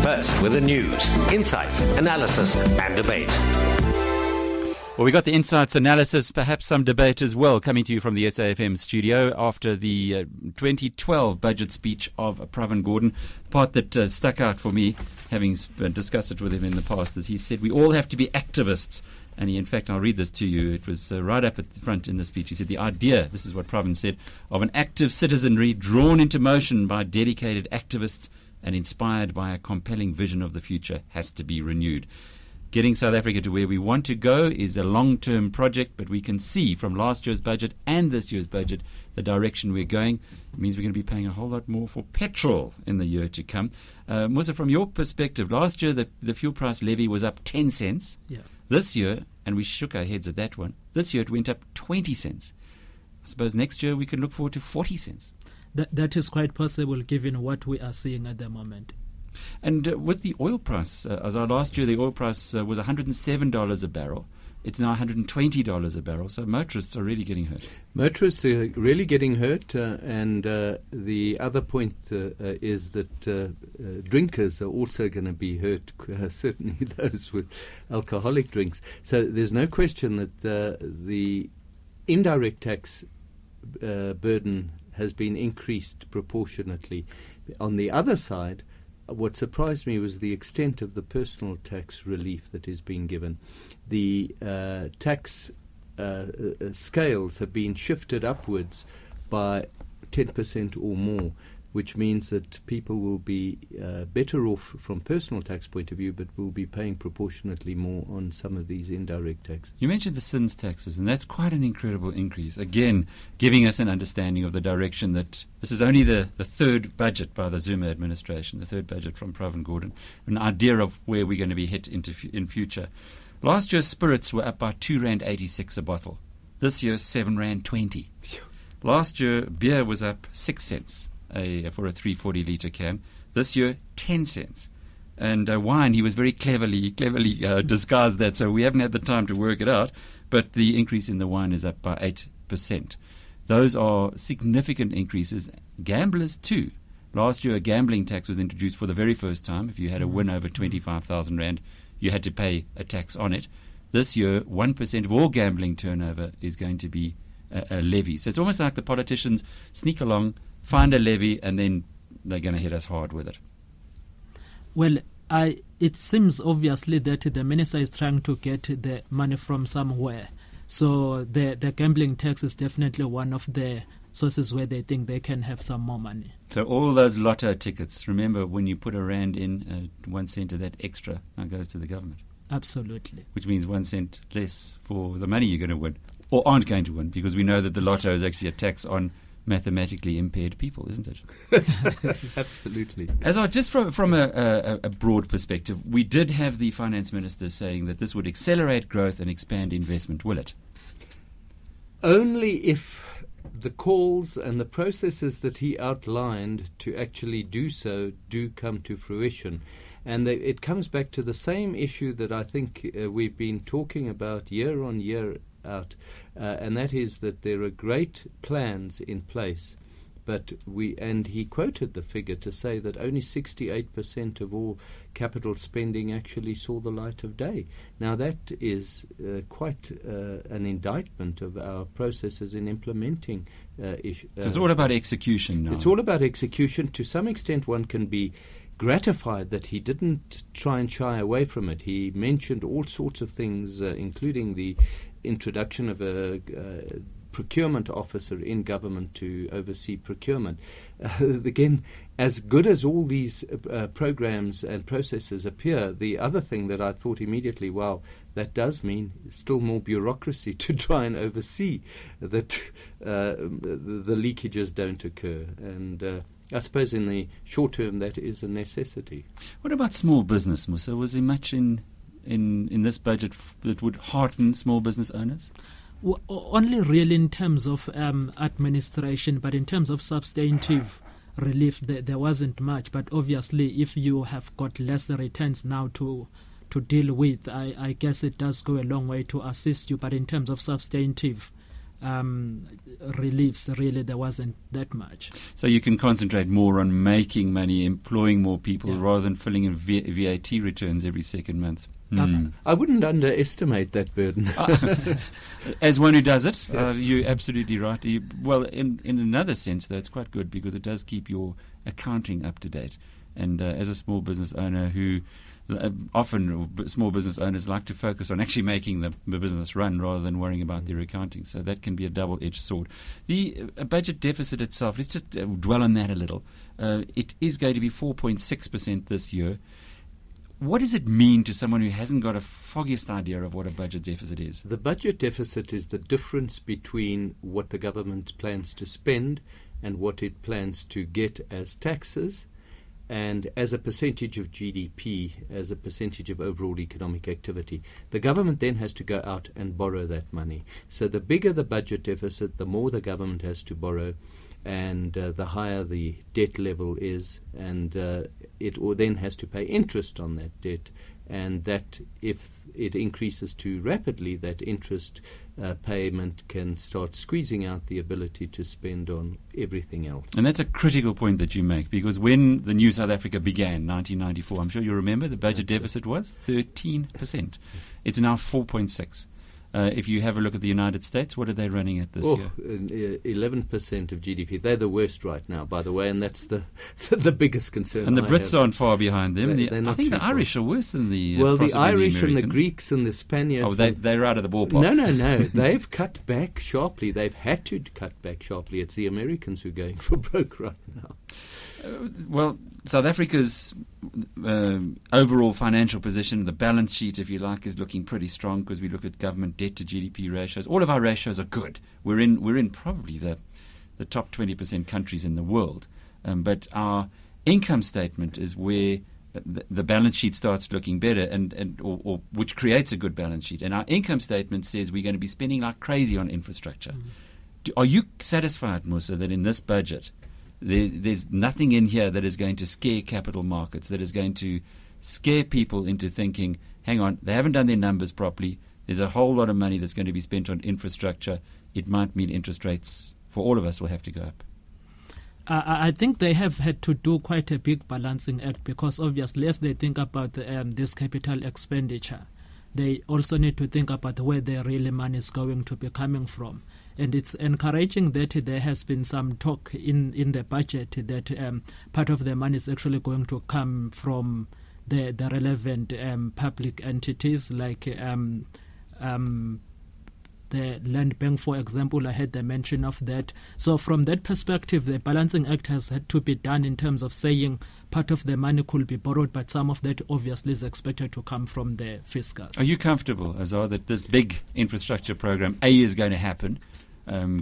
First with the news, insights, analysis and debate. Well, we got the insights, analysis, perhaps some debate as well, coming to you from the SAFM studio after the 2012 budget speech of Pravin Gordhan. The part that stuck out for me, having discussed it with him in the past, is he said we all have to be activists. And he, in fact, I'll read this to you. It was right up at the front in the speech. He said the idea, this is what Pravin said, of an active citizenry drawn into motion by dedicated activists and inspired by a compelling vision of the future has to be renewed. Getting South Africa to where we want to go is a long-term project, but we can see from last year's budget and this year's budget the direction we're going. It means we're going to be paying a whole lot more for petrol in the year to come. Musa, from your perspective, last year the fuel price levy was up 10 cents. Yeah. This year, and we shook our heads at that one, this year it went up 20 cents. I suppose next year we can look forward to 40 cents. That is quite possible given what we are seeing at the moment. And with the oil price, as our last year the oil price was $107 a barrel. It's now $120 a barrel, so motorists are really getting hurt. Motorists are really getting hurt, and the other point is that drinkers are also going to be hurt, certainly those with alcoholic drinks. So there's no question that the indirect tax burden has been increased proportionately. On the other side, what surprised me was the extent of the personal tax relief that is being given. The tax scales have been shifted upwards by 10% or more, which means that people will be better off from personal tax point of view, but will be paying proportionately more on some of these indirect taxes. You mentioned the SINS taxes, and that's quite an incredible increase. Again, giving us an understanding of the direction that this is only the third budget by the Zuma administration, the third budget from Pravin Gordhan, an idea of where we're going to be hit in future. Last year, spirits were up by R2.86 a bottle. This year, R7.20. Last year, beer was up 6 cents. For a 340 litre can. This year, 10 cents. And wine, he was very cleverly disguised that, so we haven't had the time to work it out, but the increase in the wine is up by 8%. Those are significant increases. Gamblers too. Last year, a gambling tax was introduced for the very first time. If you had a win over 25,000 Rand, you had to pay a tax on it. This year, 1% of all gambling turnover is going to be a levy. So it's almost like the politicians sneak along, find a levy, and then they're going to hit us hard with it. Well, it seems obviously that the minister is trying to get the money from somewhere. So the gambling tax is definitely one of the sources where they think they can have some more money. So all those lotto tickets, remember when you put a Rand in, 1 cent of that extra now goes to the government. Absolutely. Which means 1 cent less for the money you're going to win, or aren't going to win, because we know that the lotto is actually a tax on mathematically impaired people, isn't it? Absolutely. Just from a broad perspective, we did have the finance minister saying that this would accelerate growth and expand investment. Will it? Only if the calls and the processes that he outlined to actually do so do come to fruition. And it comes back to the same issue that I think we've been talking about year on year out, and that is that there are great plans in place, but he quoted the figure to say that only 68% of all capital spending actually saw the light of day. Now that is quite an indictment of our processes in implementing issues. So it's all about execution now. It's all about execution. To some extent one can be gratified that he didn't try and shy away from it. He mentioned all sorts of things, including the introduction of a procurement officer in government to oversee procurement. Again, as good as all these programs and processes appear, the other thing that I thought immediately, wow, that does mean still more bureaucracy to try and oversee that the leakages don't occur. And I suppose in the short term that is a necessity. What about small business, Musa? Was there much in this budget that would hearten small business owners? Well, only really in terms of administration, but in terms of substantive relief, there wasn't much. But obviously, if you have got less returns now to deal with, I guess it does go a long way to assist you. But in terms of substantive reliefs, really there wasn't that much. So you can concentrate more on making money, employing more people, rather than filling in VAT returns every second month. I wouldn't underestimate that burden. As one who does it, you're absolutely right. Well, in another sense, though, it's quite good because it does keep your accounting up to date. And as a small business owner who often small business owners like to focus on actually making the business run rather than worrying about their accounting. So that can be a double-edged sword. The budget deficit itself, let's just dwell on that a little. It is going to be 4.6% this year. What does it mean to someone who hasn't got a foggiest idea of what a budget deficit is? The budget deficit is the difference between what the government plans to spend and what it plans to get as taxes, and as a percentage of GDP, as a percentage of overall economic activity. The government then has to go out and borrow that money. So the bigger the budget deficit, the more the government has to borrow, and the higher the debt level is, and it then has to pay interest on that debt, and that if it increases too rapidly, that interest payment can start squeezing out the ability to spend on everything else. And that's a critical point that you make, because when the new South Africa began, 1994, I'm sure you remember, the budget deficit was 13%. It's now 4.6%. If you have a look at the United States, what are they running at this year? 11% of GDP. They're the worst right now, by the way, and that's the biggest concern. And the Brits aren't far behind them. I think the Irish are worse than the the Irish and the Greeks and the Spaniards. Oh, they're out of the ballpark. No. They've cut back sharply. They've had to cut back sharply. It's the Americans who are going for broke right now. Well, South Africa's overall financial position, the balance sheet, if you like, is looking pretty strong because we look at government debt to GDP ratios. All of our ratios are good. We're in probably the top 20% countries in the world. But our income statement is where the balance sheet starts looking better, or which creates a good balance sheet. And our income statement says we're going to be spending like crazy on infrastructure. Are you satisfied, Musa, that in this budget there's nothing in here that is going to scare capital markets, that is going to scare people into thinking, hang on, they haven't done their numbers properly, there's a whole lot of money that's going to be spent on infrastructure, it might mean interest rates for all of us will have to go up? I think they have had to do quite a big balancing act, because obviously as they think about this capital expenditure, they also need to think about where their real money is going to be coming from. And it's encouraging that there has been some talk in the budget that part of the money is actually going to come from the relevant public entities, like the Land Bank, for example. I had the mention of that. So from that perspective, the balancing act has had to be done in terms of saying part of the money could be borrowed, but some of that obviously is expected to come from the fiscus. Are you comfortable, Azar, that this big infrastructure program, A, is going to happen,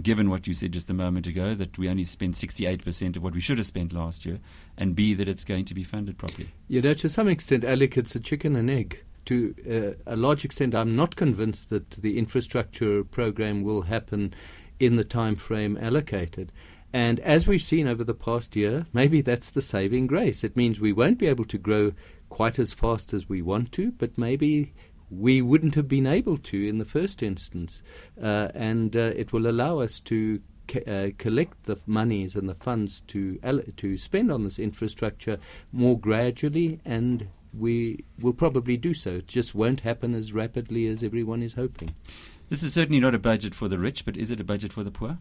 given what you said just a moment ago, that we only spent 68% of what we should have spent last year, and B, that it's going to be funded properly? To some extent, Alec, it's a chicken and egg. To a large extent, I'm not convinced that the infrastructure program will happen in the time frame allocated. And as we've seen over the past year, maybe that's the saving grace. It means we won't be able to grow quite as fast as we want to, but maybe we wouldn't have been able to in the first instance. And it will allow us to collect the monies and the funds to spend on this infrastructure more gradually, and we will probably do so. It just won't happen as rapidly as everyone is hoping. This is certainly not a budget for the rich, but is it a budget for the poor?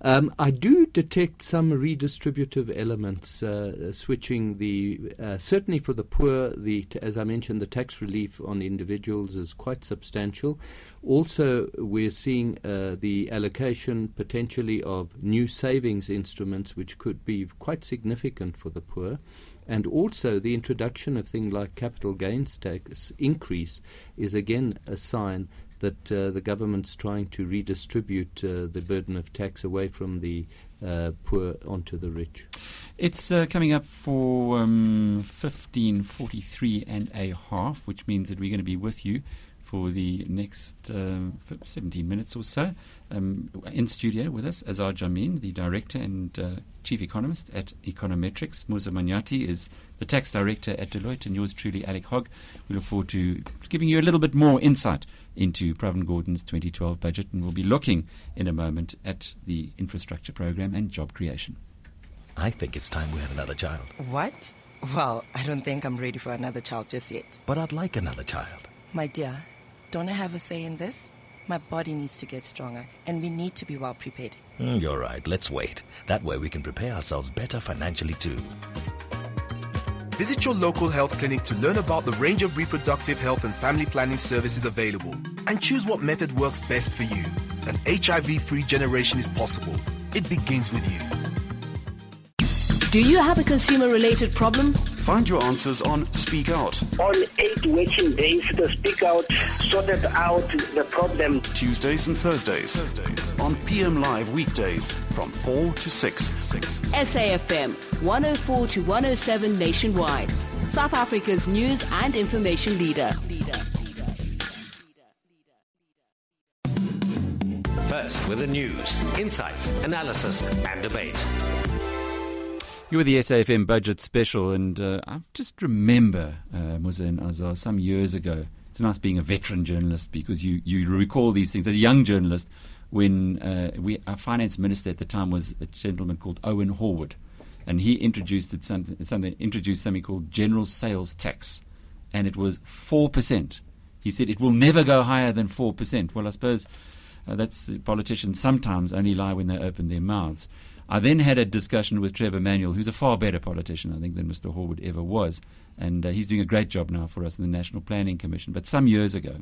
I do detect some redistributive elements, switching certainly for the poor, as I mentioned, the tax relief on individuals is quite substantial. Also, we're seeing the allocation potentially of new savings instruments, which could be quite significant for the poor. And also the introduction of things like capital gains tax increase is again a sign that the government's trying to redistribute the burden of tax away from the poor onto the rich. It's coming up for 15:43 and a half, which means that we're going to be with you for the next 17 minutes or so. In studio with us, Azar Jamin, the Director and Chief Economist at Econometrics. Musa Manyati is the Tax Director at Deloitte, and yours truly, Alec Hogg. We look forward to giving you a little bit more insight into Pravin Gordhan's 2012 budget, and we'll be looking in a moment at the infrastructure program and job creation. I think it's time we had another child. What? Well, I don't think I'm ready for another child just yet. But I'd like another child. My dear, don't I have a say in this? My body needs to get stronger, and we need to be well prepared. You're right. Let's wait. That way we can prepare ourselves better financially too. Visit your local health clinic to learn about the range of reproductive health and family planning services available and choose what method works best for you. An HIV-free generation is possible. It begins with you. Do you have a consumer-related problem? Find your answers on Speak Out. On 8 working days, the Speak Out sorted out the problem. Tuesdays and Thursdays. On PM Live weekdays from 4 to 6. SAFM 104 to 107 nationwide. South Africa's news and information leader. First with the news, insights, analysis and debate. You were the SAFM budget special, and I just remember, Musa and Azar, some years ago. It's nice being a veteran journalist because you recall these things. As a young journalist, when our finance minister at the time was a gentleman called Owen Horwood, and he introduced something called general sales tax, and it was 4%. He said it will never go higher than 4%. Well, I suppose that's politicians sometimes only lie when they open their mouths. I then had a discussion with Trevor Manuel, who's a far better politician, I think, than Mr. Horwood ever was. And he's doing a great job now for us in the National Planning Commission. But some years ago,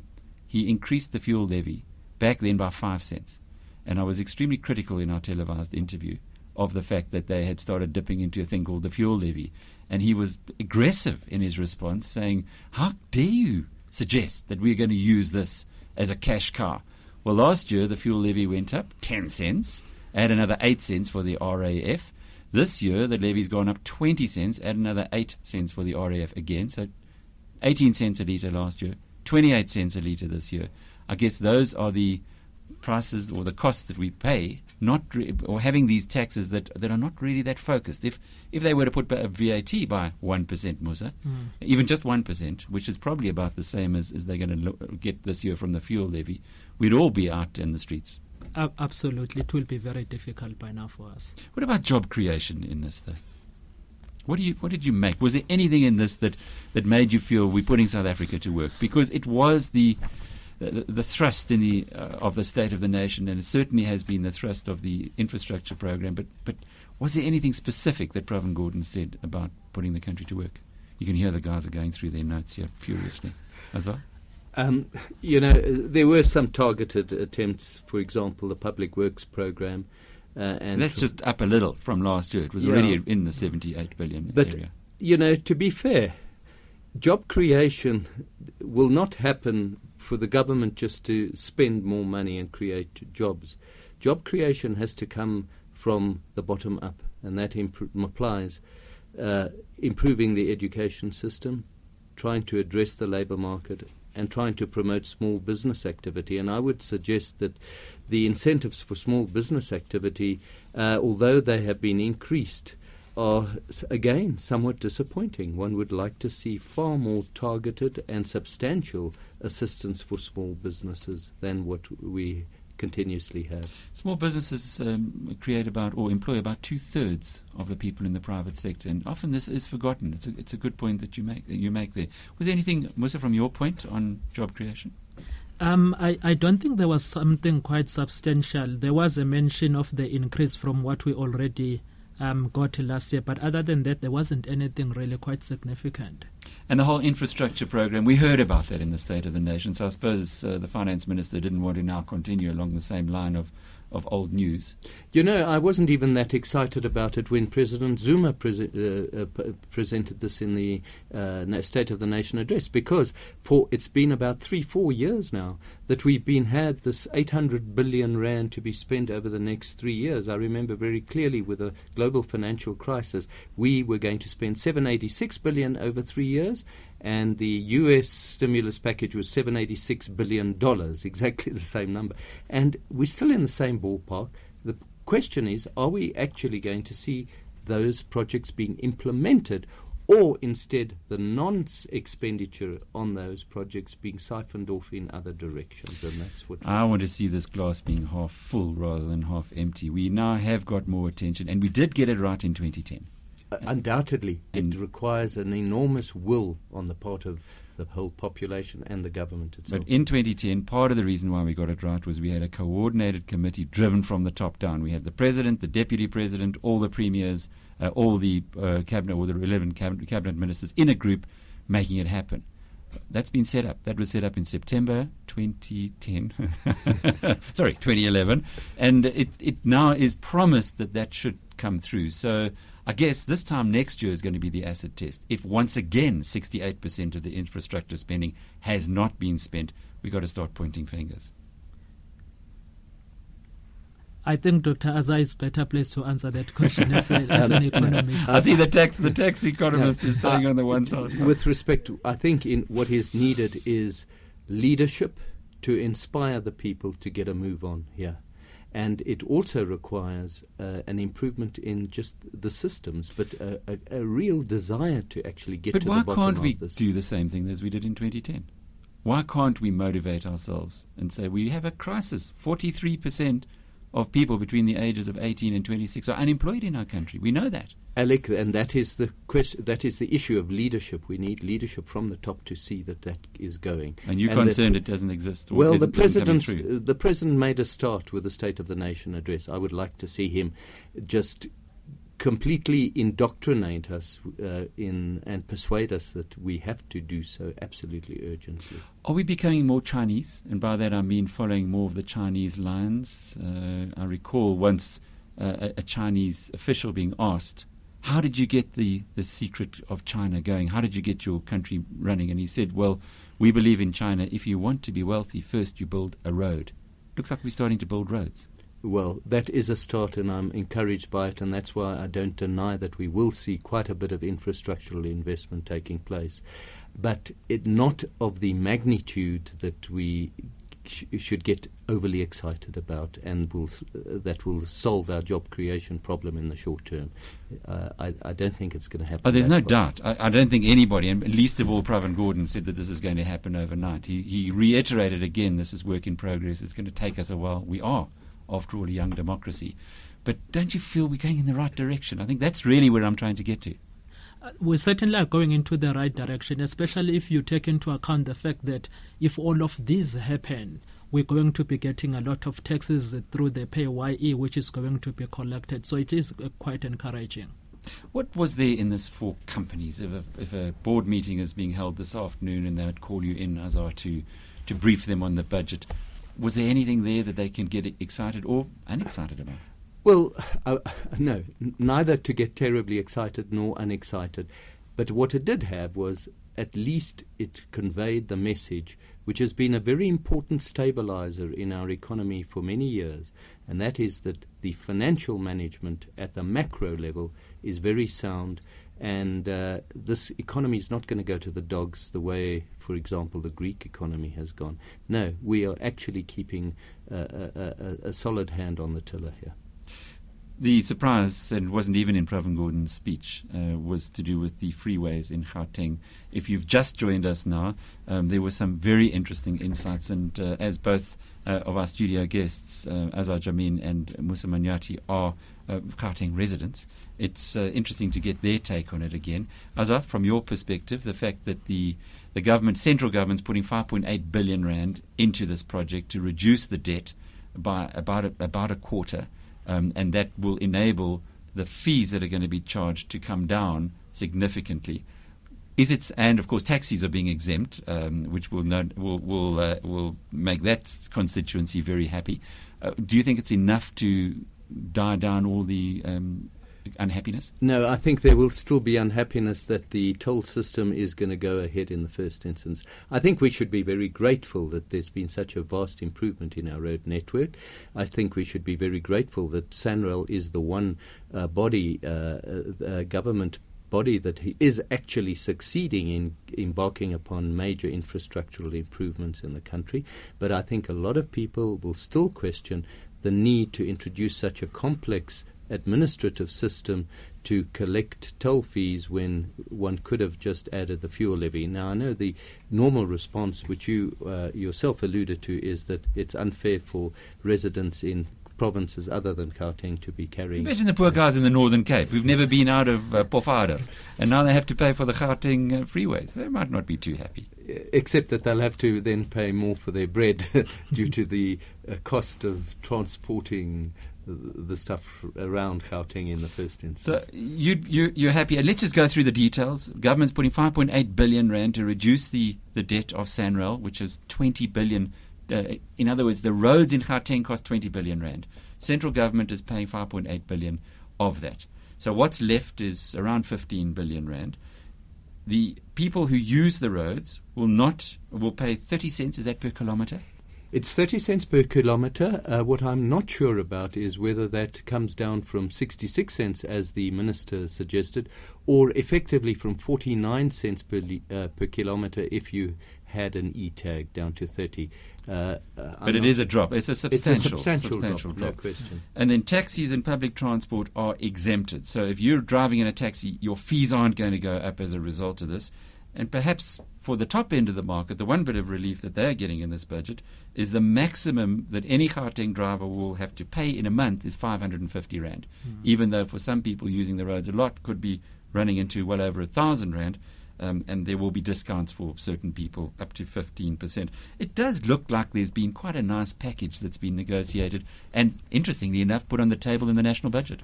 he increased the fuel levy back then by 5 cents. And I was extremely critical in our televised interview of the fact that they had started dipping into a thing called the fuel levy. And he was aggressive in his response, saying, how dare you suggest that we're going to use this as a cash cow? Well, last year, the fuel levy went up 10 cents. Add another 8 cents for the RAF. This year, the levy's gone up 20 cents. Add another 8 cents for the RAF again. So 18 cents a litre last year, 28 cents a litre this year. I guess those are the prices or the costs that we pay, or having these taxes that are not really that focused. If they were to put VAT by 1%, Musa, even just 1%, which is probably about the same as they're going to get this year from the fuel levy, we'd all be out in the streets. Absolutely. It will be very difficult by now for us. What about job creation in this, though? What did you make? Was there anything in this that made you feel we're putting South Africa to work? Because it was the thrust in of the State of the Nation, and it certainly has been the thrust of the infrastructure program. But was there anything specific that Pravin Gordhan said about putting the country to work? You can hear the guys are going through their notes here furiously. Azar? There were some targeted attempts, for example, the Public Works program. And that's just up a little from last year. It was already in the 78 billion area. But, to be fair, job creation will not happen for the government just to spend more money and create jobs. Job creation has to come from the bottom up, and that implies improving the education system, trying to address the labour market, and trying to promote small business activity. And I would suggest that the incentives for small business activity, although they have been increased, are, again, somewhat disappointing. One would like to see far more targeted and substantial assistance for small businesses than what we continuously have. Small businesses create about or employ about 2/3 of the people in the private sector, and often this is forgotten. It's a good point that you make there. Was there anything, Musa, from your point on job creation? I don't think there was something quite substantial. There was a mention of the increase from what we already got last year, but other than that, there wasn't anything really quite significant. And the whole infrastructure program, we heard about that in the State of the Nation, so I suppose the Finance Minister didn't want to now continue along the same line of old news. I wasn't even that excited about it when President Zuma presented this in the State of the Nation address, because it's been about 3-4 years now that we've had this 800 billion rand to be spent over the next 3 years. I remember very clearly with the global financial crisis, we were going to spend 786 billion over 3 years, and the US stimulus package was $786 billion, exactly the same number. And we're still in the same ballpark. The question is, are we actually going to see those projects being implemented, or instead the non-expenditure on those projects being siphoned off in other directions. And that's what I want to see this glass being half full rather than half empty. We now have got more attention, and we did get it right in 2010. Undoubtedly, it requires an enormous will on the part of the whole population and the government itself. But in 2010, part of the reason why we got it right was we had a coordinated committee driven from the top down. We had the president, the deputy president, all the premiers, all the cabinet, or the 11 cabinet ministers in a group making it happen. That's been set up. That was set up in September 2010. Sorry, 2011. And it now is promised that should come through. So I guess this time next year is going to be the acid test. If once again 68% of the infrastructure spending has not been spent, we've got to start pointing fingers. I think Dr. Azar is better placed to answer that question as an economist. I see the tax economist is staying on the one side. With respect to, I think what is needed is leadership to inspire the people to get a move on here. And it also requires an improvement in just the systems, but a real desire to actually get to the bottom of this. But why can't we do the same thing as we did in 2010? Why can't we motivate ourselves and say we have a crisis? 43% of people between the ages of 18 and 26 are unemployed in our country. We know that. Alec, and that is the question. That is the issue of leadership. We need leadership from the top to see that is going. And you're concerned it doesn't exist? Well, the president made a start with the State of the Nation address. I would like to see him just completely indoctrinate us and persuade us that we have to do so absolutely urgently. Are we becoming more Chinese? And by that I mean following more of the Chinese lines. I recall once a Chinese official being asked, how did you get the secret of China going? How did you get your country running? And he said, well, we believe in China. If you want to be wealthy, first you build a road. Looks like we're starting to build roads. Well, that is a start, and I'm encouraged by it, and that's why I don't deny that we will see quite a bit of infrastructural investment taking place, but not of the magnitude that we should get overly excited about, and that will solve our job creation problem in the short term. I don't think it's going to happen. Oh, there's no doubt. I don't think anybody, and least of all Pravin Gordhan, said that this is going to happen overnight. He reiterated again, this is work in progress. It's going to take us a while. We are, after all, a young democracy. But don't you feel we're going in the right direction? I think that's really where I'm trying to get to. We certainly are going into the right direction, especially if you take into account the fact that if all of these happen, we're going to be getting a lot of taxes through the PAYE, which is going to be collected. So it is quite encouraging. What was there in this for companies? If a board meeting is being held this afternoon and they would call you in, Azar, to brief them on the budget, was there anything there that they can get excited or unexcited about? Well, no, neither to get terribly excited nor unexcited. But what it did have was at least it conveyed the message, which has been a very important stabilizer in our economy for many years, and that is that the financial management at the macro level is very sound, and this economy is not going to go to the dogs the way, for example, the Greek economy has gone. No, we are actually keeping a solid hand on the tiller here. The surprise, and it wasn't even in Pravin Gordhan's speech, was to do with the freeways in Gauteng. If you've just joined us now, there were some very interesting insights, and as both of our studio guests, Azar Jamin and Musa Manyati, are Gauteng residents, it's interesting to get their take on it again. Azar, from your perspective, the fact that the government, central government's putting 5.8 billion rand into this project to reduce the debt by about a quarter, and that will enable the fees that are going to be charged to come down significantly. And of course taxis are being exempt, which will make that constituency very happy. Do you think it's enough to die down all the unhappiness? No, I think there will still be unhappiness that the toll system is going to go ahead in the first instance. I think we should be very grateful that there's been such a vast improvement in our road network. I think we should be very grateful that SANRAL is the one government body that is actually succeeding in embarking upon major infrastructural improvements in the country. But I think a lot of people will still question the need to introduce such a complex administrative system to collect toll fees when one could have just added the fuel levy. Now, I know the normal response, which you yourself alluded to, is that it's unfair for residents in provinces other than Gauteng to be carrying. Imagine the poor guys in the Northern Cape who've never been out of Pofadder, and now they have to pay for the Gauteng freeways. They might not be too happy. Except that they'll have to then pay more for their bread due to the cost of transporting the stuff around Gauteng in the first instance. So you're happy. And let's just go through the details. Government's putting 5.8 billion rand to reduce the debt of SANRAL, which is 20 billion. In other words, the roads in Gauteng cost 20 billion rand. Central government is paying 5.8 billion of that. So what's left is around 15 billion rand. The people who use the roads will pay 30 cents. Is that per kilometre? It's 30 cents per kilometre. What I'm not sure about is whether that comes down from 66 cents, as the minister suggested, or effectively from 49 cents per kilometre if you had an e-tag down to 30. But it is a drop. It's a substantial drop. No question. And then taxis and public transport are exempted. So if you're driving in a taxi, your fees aren't going to go up as a result of this. And perhaps for the top end of the market, the one bit of relief that they're getting in this budget is the maximum that any Gauteng driver will have to pay in a month is 550 rand. Even though for some people using the roads a lot could be running into well over 1,000 rand. And there will be discounts for certain people up to 15%. It does look like there's been quite a nice package that's been negotiated and, interestingly enough, put on the table in the national budget.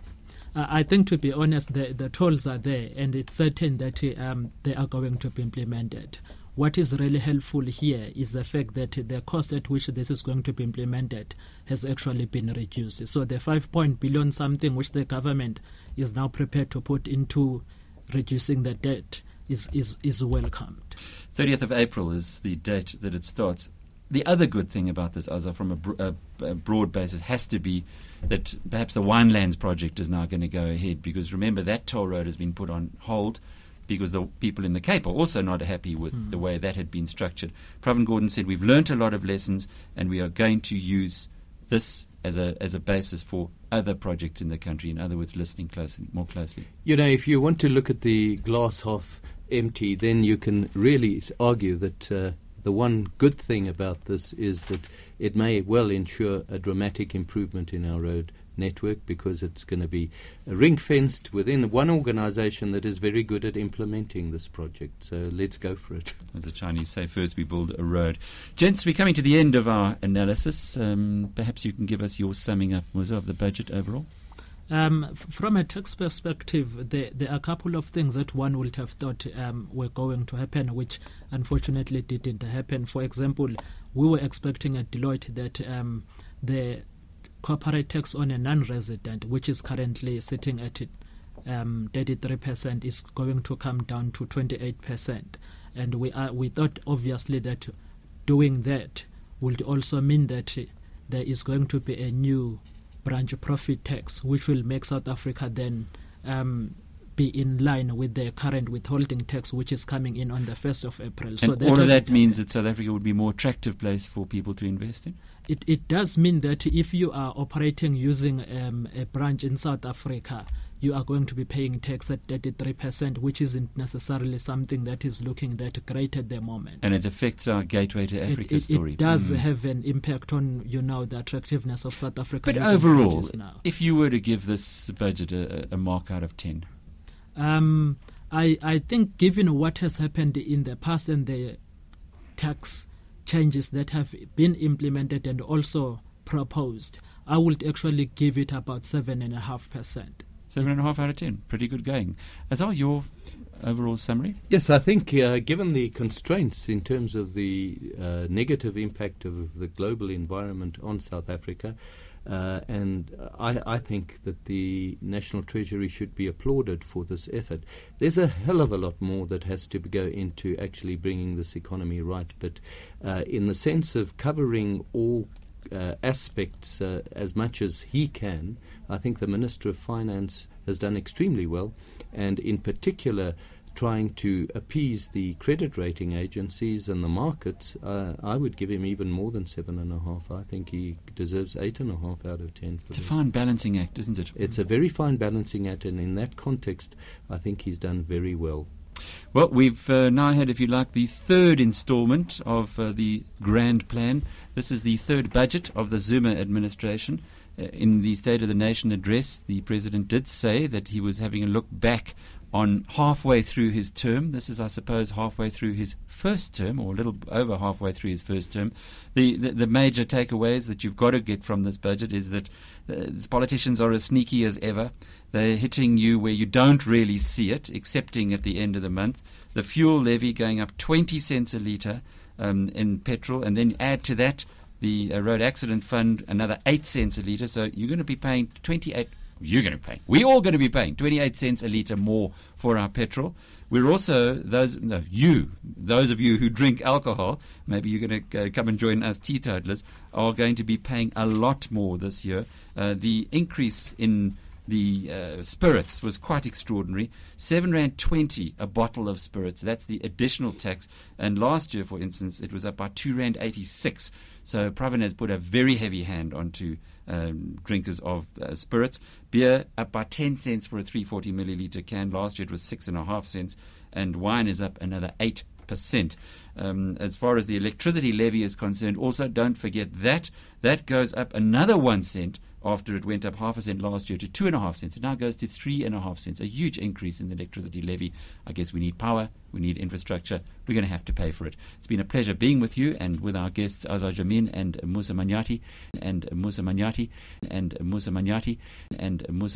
I think, to be honest, the tolls are there, and it's certain that they are going to be implemented. What is really helpful here is the fact that the cost at which this is going to be implemented has actually been reduced. So the 5 billion something which the government is now prepared to put into reducing the debt is welcomed. 30th of April is the date that it starts. The other good thing about this, Azza, from a broad basis, has to be that perhaps the Winelands project is now going to go ahead, because remember that toll road has been put on hold because the people in the Cape are also not happy with the way that had been structured. Pravin Gordhan said we've learnt a lot of lessons and we are going to use this as a basis for other projects in the country. In other words, listening more closely. You know, if you want to look at the glass half empty, then you can really argue that the one good thing about this is that it may well ensure a dramatic improvement in our road network, because it's going to be ring-fenced within one organisation that is very good at implementing this project. So let's go for it. As the Chinese say, first we build a road. Gents, we're coming to the end of our analysis. Perhaps you can give us your summing up, Musa, of the budget overall. From a tax perspective, there are a couple of things that one would have thought were going to happen, which unfortunately didn't happen. For example, we were expecting at Deloitte that the corporate tax on a non-resident, which is currently sitting at 33%, is going to come down to 28%. And we thought, obviously, that doing that would also mean that there is going to be a new branch profit tax, which will make South Africa then be in line with the current withholding tax, which is coming in on the 1st of April. And so all of that means that South Africa would be a more attractive place for people to invest in? It does mean that if you are operating using a branch in South Africa, you are going to be paying tax at 33%, which isn't necessarily something that is looking that great at the moment. And it affects our Gateway to Africa story. It does have an impact on, the attractiveness of South Africa. But overall, if you were to give this budget a mark out of 10? I think, given what has happened in the past and the tax changes that have been implemented and also proposed, I would actually give it about 7.5%. 7.5 out of 10. Pretty good going. Azar, your overall summary? Yes, I think given the constraints in terms of the negative impact of the global environment on South Africa, and I think that the National Treasury should be applauded for this effort. There's a hell of a lot more that has to go into actually bringing this economy right, but in the sense of covering all aspects as much as he can, I think the Minister of Finance has done extremely well, and in particular trying to appease the credit rating agencies and the markets, I would give him even more than 7.5. I think he deserves 8.5 out of 10. It's a fine balancing act, isn't it? It's a very fine balancing act, and in that context, I think he's done very well. Well, we've now had, if you like, the third installment of the grand plan. This is the third budget of the Zuma administration. In the State of the Nation address, the President did say that he was having a look back on halfway through his term. This is, I suppose, halfway through his first term, or a little over halfway through his first term. The major takeaways that you've got to get from this budget is that politicians are as sneaky as ever. They're hitting you where you don't really see it, excepting at the end of the month. The fuel levy going up 20 cents a litre in petrol, and then add to that the road accident fund, another 8 cents a litre. So you're going to be paying 28. You're going to pay. We're all going to be paying 28 cents a litre more for our petrol. We're also, those of you who drink alcohol, maybe you're going to come and join us teetotalers, are going to be paying a lot more this year. The increase in the spirits was quite extraordinary. R7.20 a bottle of spirits. That's the additional tax. And last year, for instance, it was up by R2.86. So Pravin has put a very heavy hand onto drinkers of spirits. Beer up by 10 cents for a 340 milliliter can. Last year it was 6.5 cents. And wine is up another 8%. As far as the electricity levy is concerned, also don't forget that goes up another 1 cent after it went up 0.5 cent last year to 2.5 cents. It now goes to 3.5 cents, a huge increase in the electricity levy. I guess we need power, we need infrastructure, we're going to have to pay for it. It's been a pleasure being with you and with our guests Azar Jamin and Musa Manyati and Musa Manyati and Musa Manyati and Musa